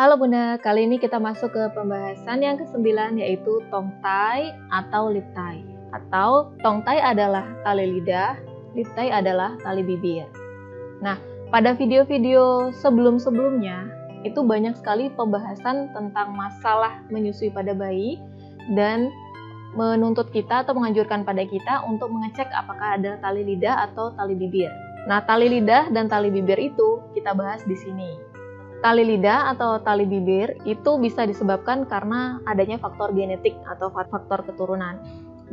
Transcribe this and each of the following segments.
Halo Bunda, kali ini kita masuk ke pembahasan yang ke-9 yaitu tongtai atau lip tie. Atau tongtai adalah tali lidah, lip tie adalah tali bibir. Nah, pada video-video sebelum-sebelumnya itu banyak sekali pembahasan tentang masalah menyusui pada bayi dan menuntut kita atau menganjurkan pada kita untuk mengecek apakah ada tali lidah atau tali bibir. Nah, tali lidah dan tali bibir itu kita bahas di sini. Tali lidah atau tali bibir itu bisa disebabkan karena adanya faktor genetik atau faktor keturunan.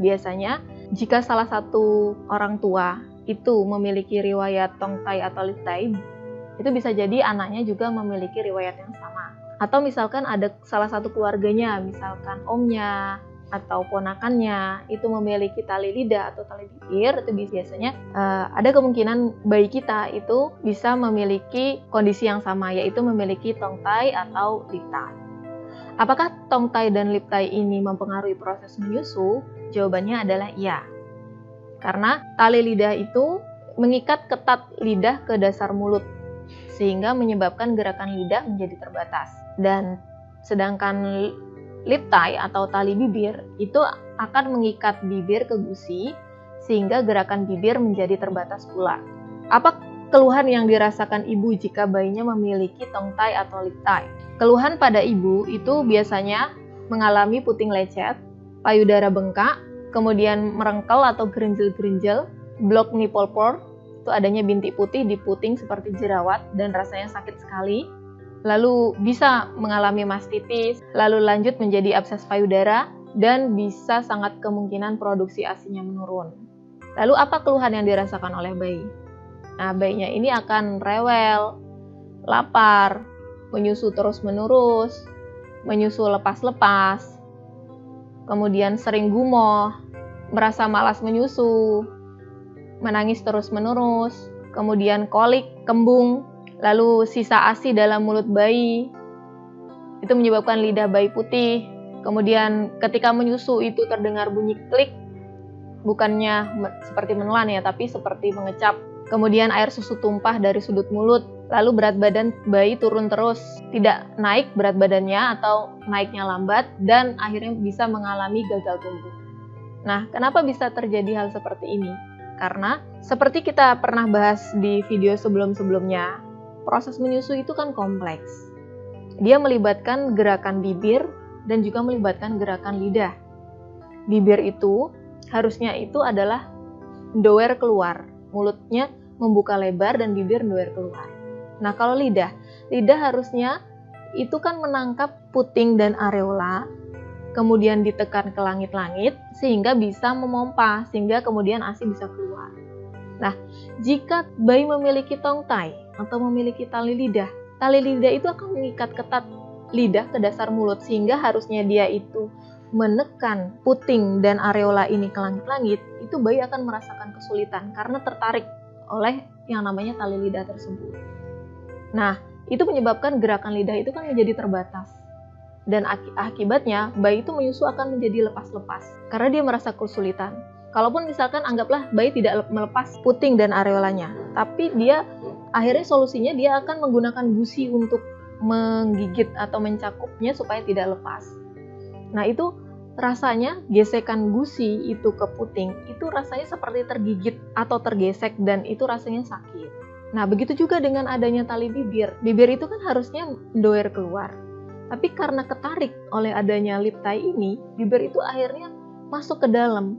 Biasanya, jika salah satu orang tua itu memiliki riwayat tongtai atau lip tie, itu bisa jadi anaknya juga memiliki riwayat yang sama. Atau misalkan ada salah satu keluarganya, misalkan omnya atau ponakannya itu memiliki tali lidah atau tali bibir, itu biasanya ada kemungkinan bayi kita itu bisa memiliki kondisi yang sama, yaitu memiliki tongtai atau lip tie. Apakah tongtai dan lip tie ini mempengaruhi proses menyusu? Jawabannya adalah iya. Karena tali lidah itu mengikat ketat lidah ke dasar mulut, sehingga menyebabkan gerakan lidah menjadi terbatas. Dan sedangkan lip tie atau tali bibir itu akan mengikat bibir ke gusi sehingga gerakan bibir menjadi terbatas pula. Apa keluhan yang dirasakan ibu jika bayinya memiliki tongtai atau lip tie? Keluhan pada ibu itu biasanya mengalami puting lecet, payudara bengkak, kemudian merengkel atau gerenjel-gerenjel, block nipple pore, itu adanya bintik putih di puting seperti jerawat dan rasanya sakit sekali. Lalu bisa mengalami mastitis, lalu lanjut menjadi abses payudara, dan bisa sangat kemungkinan produksi ASI-nya menurun. Lalu apa keluhan yang dirasakan oleh bayi? Nah, bayinya ini akan rewel, lapar, menyusu terus-menerus, menyusu lepas-lepas, kemudian sering gumoh, merasa malas menyusu, menangis terus-menerus, kemudian kolik, kembung, lalu sisa ASI dalam mulut bayi, itu menyebabkan lidah bayi putih. Kemudian ketika menyusu itu terdengar bunyi klik, bukannya seperti menelan ya, tapi seperti mengecap. Kemudian air susu tumpah dari sudut mulut, lalu berat badan bayi turun terus, tidak naik berat badannya atau naiknya lambat, dan akhirnya bisa mengalami gagal tumbuh. Nah, kenapa bisa terjadi hal seperti ini? Karena seperti kita pernah bahas di video sebelum-sebelumnya, proses menyusui itu kan kompleks. Dia melibatkan gerakan bibir dan juga melibatkan gerakan lidah. Bibir itu harusnya itu adalah ndower keluar, mulutnya membuka lebar dan bibir ndower keluar. Nah, kalau lidah harusnya itu kan menangkap puting dan areola, kemudian ditekan ke langit-langit sehingga bisa memompa, sehingga kemudian ASI bisa keluar. Nah, jika bayi memiliki tongtai atau memiliki tali lidah itu akan mengikat ketat lidah ke dasar mulut, sehingga harusnya dia itu menekan puting dan areola ini ke langit-langit, itu bayi akan merasakan kesulitan karena tertarik oleh yang namanya tali lidah tersebut. Nah, itu menyebabkan gerakan lidah itu kan menjadi terbatas. Dan akibatnya bayi itu menyusu akan menjadi lepas-lepas karena dia merasa kesulitan. Kalaupun misalkan anggaplah bayi tidak melepas puting dan areolanya, tapi dia akhirnya solusinya dia akan menggunakan gusi untuk menggigit atau mencakupnya supaya tidak lepas. Nah, itu rasanya gesekan gusi itu ke puting itu rasanya seperti tergigit atau tergesek, dan itu rasanya sakit. Nah, begitu juga dengan adanya tali bibir. Bibir itu kan harusnya ndower keluar. Tapi karena ketarik oleh adanya lip tie ini, bibir itu akhirnya masuk ke dalam.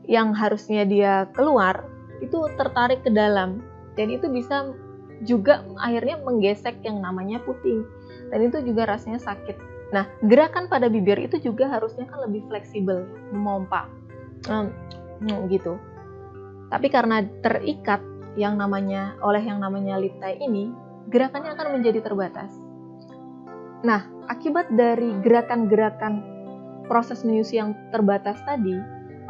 Yang harusnya dia keluar, itu tertarik ke dalam. Dan itu bisa juga akhirnya menggesek yang namanya puting. Dan itu juga rasanya sakit. Nah, gerakan pada bibir itu juga harusnya kan lebih fleksibel, memompa. Gitu. Tapi karena terikat oleh yang namanya lip tie ini, gerakannya akan menjadi terbatas. Nah, akibat dari gerakan-gerakan proses menyusui yang terbatas tadi,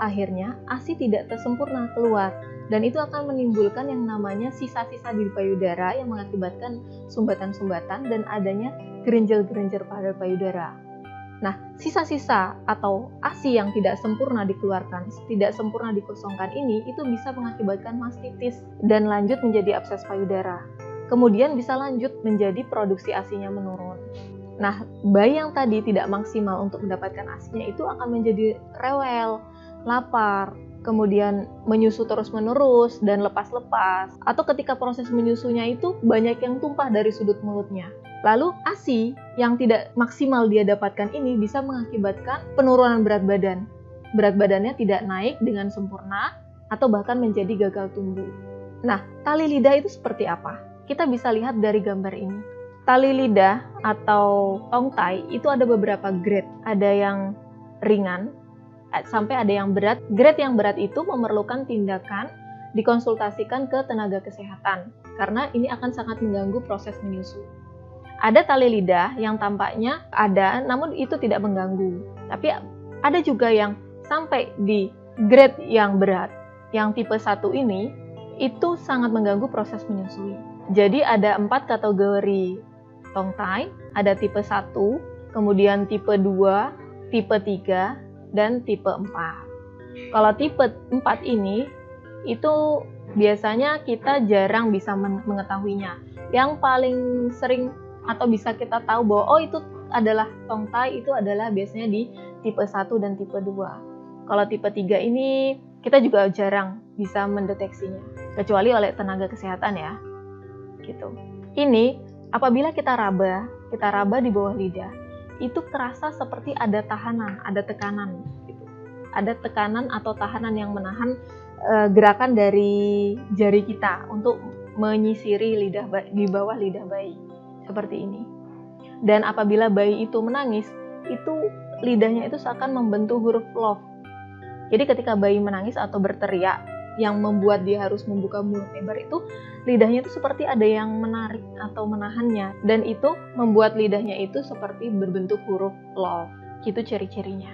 akhirnya ASI tidak tersempurna keluar, dan itu akan menimbulkan yang namanya sisa-sisa di payudara yang mengakibatkan sumbatan-sumbatan dan adanya gerenjel-gerenjel pada payudara. Nah, sisa-sisa atau ASI yang tidak sempurna dikeluarkan, tidak sempurna dikosongkan ini, itu bisa mengakibatkan mastitis dan lanjut menjadi abses payudara. Kemudian bisa lanjut menjadi produksi ASI-nya menurun. Nah, bayi yang tadi tidak maksimal untuk mendapatkan ASI-nya itu akan menjadi rewel, lapar, kemudian menyusu terus-menerus dan lepas-lepas. Atau ketika proses menyusunya itu banyak yang tumpah dari sudut mulutnya. Lalu ASI yang tidak maksimal dia dapatkan ini bisa mengakibatkan penurunan berat badan. Berat badannya tidak naik dengan sempurna atau bahkan menjadi gagal tumbuh. Nah, tali lidah itu seperti apa? Kita bisa lihat dari gambar ini. Tali lidah atau tongtai itu ada beberapa grade. Ada yang ringan, sampai ada yang berat. Grade yang berat itu memerlukan tindakan dikonsultasikan ke tenaga kesehatan karena ini akan sangat mengganggu proses menyusu. Ada tali lidah yang tampaknya ada namun itu tidak mengganggu. Tapi ada juga yang sampai di grade yang berat. Yang tipe 1 ini itu sangat mengganggu proses menyusui. Jadi ada 4 kategori tongtai, ada tipe 1, kemudian tipe 2, tipe 3, dan tipe 4. Kalau tipe 4 ini, itu biasanya kita jarang bisa mengetahuinya. Yang paling sering atau bisa kita tahu bahwa oh itu adalah tongtai, itu adalah biasanya di tipe 1 dan tipe 2. Kalau tipe 3 ini, kita juga jarang bisa mendeteksinya, kecuali oleh tenaga kesehatan ya. Gitu. Ini, apabila kita raba di bawah lidah, itu terasa seperti ada tahanan, ada tekanan. Gitu. Ada tekanan atau tahanan yang menahan gerakan dari jari kita untuk menyisiri lidah di bawah lidah bayi. Seperti ini. Dan apabila bayi itu menangis, itu lidahnya itu seakan membentuk huruf love. Jadi ketika bayi menangis atau berteriak, yang membuat dia harus membuka mulut lebar itu, lidahnya itu seperti ada yang menarik atau menahannya. Dan itu membuat lidahnya itu seperti berbentuk huruf love. Gitu ciri-cirinya.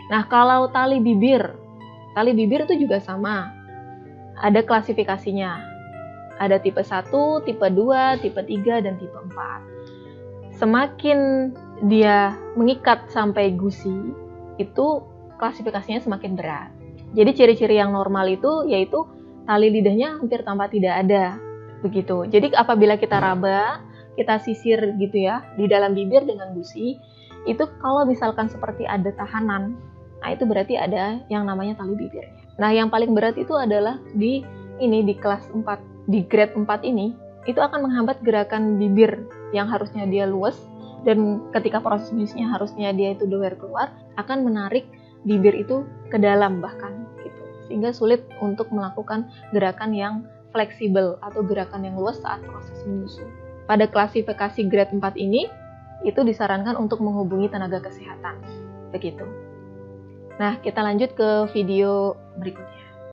Nah, kalau tali bibir itu juga sama. Ada klasifikasinya. Ada tipe 1, tipe 2, tipe 3, dan tipe 4. Semakin dia mengikat sampai gusi, itu klasifikasinya semakin berat. Jadi ciri-ciri yang normal itu yaitu tali lidahnya hampir tampak tidak ada. Begitu. Jadi apabila kita raba, kita sisir gitu ya di dalam bibir dengan gusi, itu kalau misalkan seperti ada tahanan, nah itu berarti ada yang namanya tali bibirnya. Nah, yang paling berat itu adalah di kelas 4, di grade 4 ini, itu akan menghambat gerakan bibir yang harusnya dia luas dan ketika proses menyusunya harusnya dia itu doer keluar, akan menarik bibir itu ke dalam bahkan gitu. Sehingga sulit untuk melakukan gerakan yang fleksibel atau gerakan yang luas saat proses menyusu. Pada klasifikasi grade 4 ini, itu disarankan untuk menghubungi tenaga kesehatan. Begitu. Nah, kita lanjut ke video berikutnya.